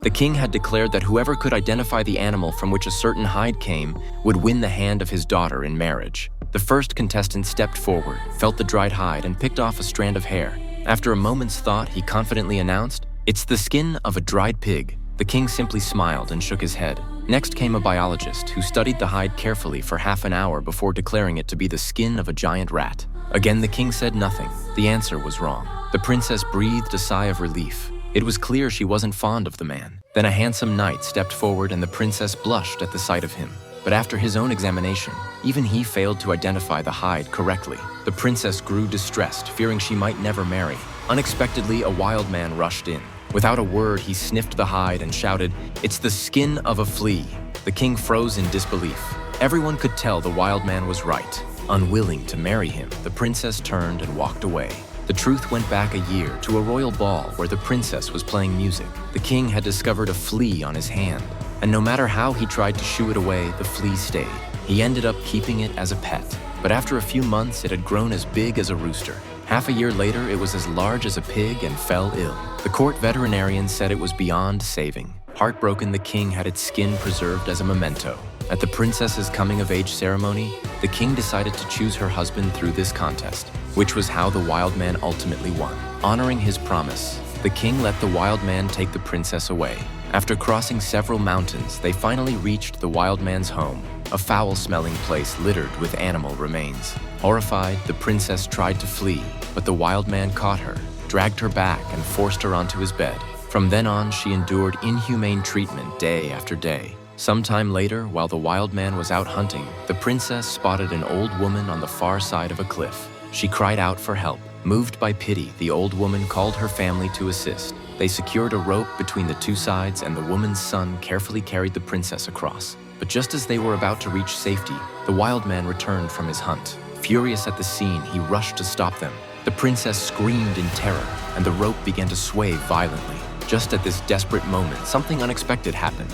The king had declared that whoever could identify the animal from which a certain hide came would win the hand of his daughter in marriage. The first contestant stepped forward, felt the dried hide, and picked off a strand of hair. After a moment's thought, he confidently announced, "It's the skin of a dried pig." The king simply smiled and shook his head. Next came a biologist who studied the hide carefully for half an hour before declaring it to be the skin of a giant rat. Again, the king said nothing. The answer was wrong. The princess breathed a sigh of relief. It was clear she wasn't fond of the man. Then a handsome knight stepped forward and the princess blushed at the sight of him. But after his own examination, even he failed to identify the hide correctly. The princess grew distressed, fearing she might never marry. Unexpectedly, a wild man rushed in. Without a word, he sniffed the hide and shouted, "It's the skin of a flea." The king froze in disbelief. Everyone could tell the wild man was right. Unwilling to marry him, the princess turned and walked away. The truth went back a year to a royal ball where the princess was playing music. The king had discovered a flea on his hand, and no matter how he tried to shoo it away, the flea stayed. He ended up keeping it as a pet, but after a few months, it had grown as big as a rooster. Half a year later, it was as large as a pig and fell ill. The court veterinarian said it was beyond saving. Heartbroken, the king had its skin preserved as a memento. At the princess's coming-of-age ceremony, the king decided to choose her husband through this contest, which was how the wild man ultimately won. Honoring his promise, the king let the wild man take the princess away. After crossing several mountains, they finally reached the wild man's home, a foul-smelling place littered with animal remains. Horrified, the princess tried to flee, but the wild man caught her, dragged her back, and forced her onto his bed. From then on, she endured inhumane treatment day after day. Sometime later, while the wild man was out hunting, the princess spotted an old woman on the far side of a cliff. She cried out for help. Moved by pity, the old woman called her family to assist. They secured a rope between the two sides, and the woman's son carefully carried the princess across. But just as they were about to reach safety, the wild man returned from his hunt. Furious at the scene, he rushed to stop them. The princess screamed in terror, and the rope began to sway violently. Just at this desperate moment, something unexpected happened.